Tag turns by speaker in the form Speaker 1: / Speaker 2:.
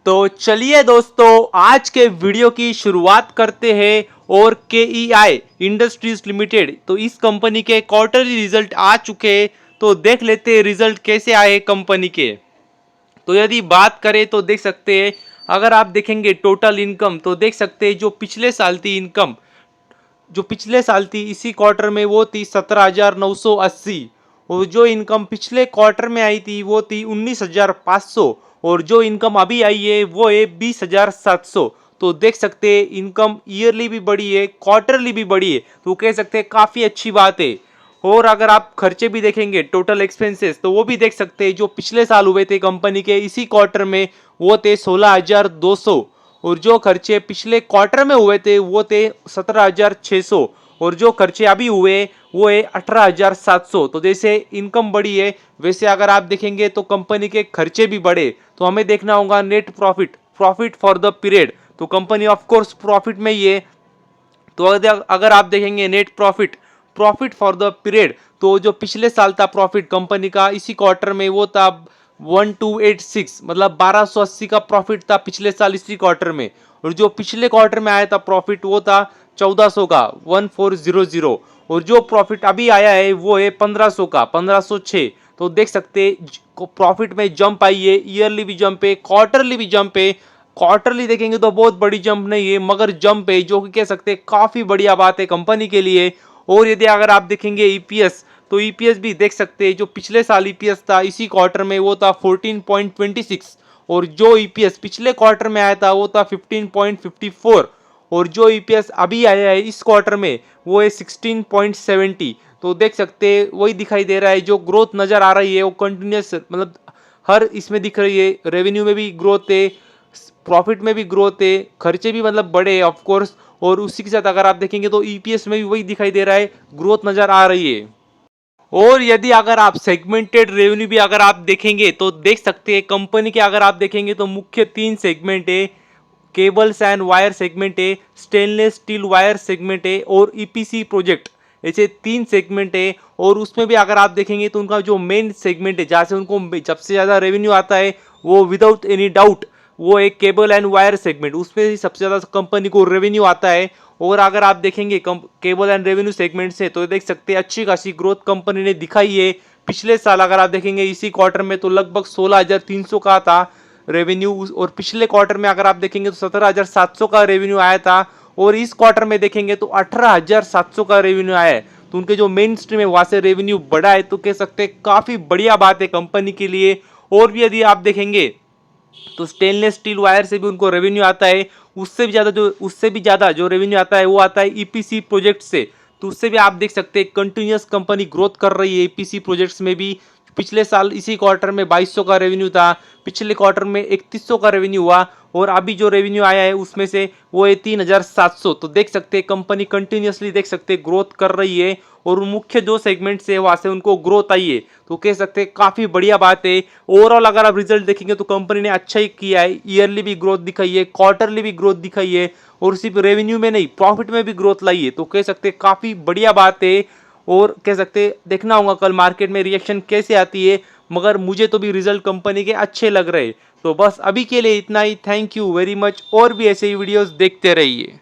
Speaker 1: तो चलिए दोस्तों आज के वीडियो की शुरुआत करते हैं। और KEI इंडस्ट्रीज लिमिटेड, तो इस कंपनी के क्वार्टरली रिजल्ट आ चुके हैं। तो देख लेते हैं रिजल्ट कैसे आए कंपनी के। तो यदि बात करें तो देख सकते हैं, अगर आप देखेंगे टोटल इनकम तो देख सकते हैं जो पिछले साल थी इनकम, जो पिछले साल थी इसी क्वार्टर में वो थी 17,980। और जो इनकम पिछले क्वार्टर में आई थी वो थी 19,500। और जो इनकम अभी आई है वो है 20,700। तो देख सकते हैं इनकम ईयरली भी बढ़ी है, क्वार्टरली भी बढ़ी है, तो कह सकते हैं काफ़ी अच्छी बात है। और अगर आप खर्चे भी देखेंगे टोटल एक्सपेंसेस तो वो भी देख सकते हैं जो पिछले साल हुए थे कंपनी के इसी क्वार्टर में वो थे 16,200। और जो खर्चे पिछले क्वार्टर में हुए थे वो थे 17,600। और जो खर्चे अभी हुए वो है 18,700। तो जैसे इनकम बढ़ी है वैसे अगर आप देखेंगे तो कंपनी के खर्चे भी बढ़े। तो हमें देखना होगा net profit, profit for the period. तो कंपनी ऑफ कोर्स प्रॉफिट में ही है। तो अगर आप देखेंगे net profit, profit for the period, तो जो पिछले साल था प्रॉफिट कंपनी का इसी क्वार्टर में वो था 1286, मतलब 1280 का प्रॉफिट था पिछले साल इसी क्वार्टर में। और जो पिछले क्वार्टर में आया था प्रॉफिट वो था 1400 का 1400। और जो प्रॉफिट अभी आया है वो है 1500 का 1506। तो देख सकते प्रॉफिट में जंप आई है, ईयरली भी जंप है, क्वार्टरली भी जंप है। क्वार्टरली देखेंगे तो बहुत बड़ी जंप नहीं है मगर जंप है, जो कि कह सकते हैं काफी बढ़िया बात है कंपनी के लिए। और यदि अगर आप देखेंगे ईपीएस तो ईपीएस भी देख सकते हैं जो पिछले साल ईपीएस था इसी क्वार्टर में वो था 14.26। और जो ईपीएस पिछले क्वार्टर में आया था वो था 15.54। और जो ईपीएस अभी आया है इस क्वार्टर में वो है 16.70। तो देख सकते हैं वही दिखाई दे रहा है, जो ग्रोथ नजर आ रही है वो कंटिन्यूस, मतलब हर इसमें दिख रही है। रेवेन्यू में भी ग्रोथ है, प्रॉफिट में भी ग्रोथ है, खर्चे भी मतलब बड़े हैं ऑफ कोर्स। और उसी के साथ अगर आप देखेंगे तो ईपीएस में भी वही दिखाई दे रहा है, ग्रोथ नजर आ रही है। और यदि अगर आप सेगमेंटेड रेवेन्यू भी अगर आप देखेंगे तो देख सकते हैं कंपनी के, अगर आप देखेंगे तो मुख्य 3 सेगमेंट है। केबल्स एंड वायर सेगमेंट है, स्टेनलेस स्टील वायर सेगमेंट है और ईपीसी प्रोजेक्ट, ऐसे 3 सेगमेंट है। और उसमें भी अगर आप देखेंगे तो उनका जो मेन सेगमेंट है जहाँ से उनको सबसे ज़्यादा रेवेन्यू आता है वो विदाउट एनी डाउट वो एक केबल एंड वायर सेगमेंट, उसमें ही सबसे ज़्यादा कंपनी को रेवेन्यू आता है। और अगर आप देखेंगे केबल एंड रेवेन्यू सेगमेंट से तो देख सकते हैं अच्छी खासी ग्रोथ कंपनी ने दिखाई है। पिछले साल अगर आप देखेंगे इसी क्वार्टर में तो लगभग 16,300 का था रेवेन्यू। और पिछले क्वार्टर में अगर आप देखेंगे तो 17,700 का रेवेन्यू आया था। और इस क्वार्टर में देखेंगे तो 18,700 का रेवेन्यू आया है। तो उनके जो मेन स्ट्रीम है वहां से रेवेन्यू बढ़ा है, तो कह सकते हैं काफी बढ़िया बात है कंपनी के लिए। और भी यदि आप देखेंगे तो स्टेनलेस स्टील वायर से भी उनको रेवेन्यू आता है, उससे भी ज्यादा जो रेवेन्यू आता है वो आता है ईपीसी प्रोजेक्ट से। तो उससे भी आप देख सकते हैं कंटिन्यूअस कंपनी ग्रोथ कर रही है ईपीसी प्रोजेक्ट्स में भी। पिछले साल इसी क्वार्टर में 2200 का रेवेन्यू था, पिछले क्वार्टर में 3100 का रेवेन्यू हुआ। और अभी जो रेवेन्यू आया है उसमें से वो है 3,700। तो देख सकते हैं कंपनी कंटिन्यूअसली देख सकते हैं ग्रोथ कर रही है। और मुख्य जो सेगमेंट से वहां से उनको ग्रोथ आई है, तो कह सकते हैं काफी बढ़िया बात है। ओवरऑल अगर आप रिजल्ट देखेंगे तो कंपनी ने अच्छा ही किया है, ईयरली भी ग्रोथ दिखाई है, क्वार्टरली भी ग्रोथ दिखाई है। और सिर्फ रेवेन्यू में नहीं प्रॉफिट में भी ग्रोथ लाई है, तो कह सकते हैं काफी बढ़िया बात है। और कह सकते हैं देखना होगा कल मार्केट में रिएक्शन कैसे आती है, मगर मुझे तो भी रिजल्ट कंपनी के अच्छे लग रहे। तो बस अभी के लिए इतना ही, थैंक यू वेरी मच। और भी ऐसे ही वीडियोस देखते रहिए।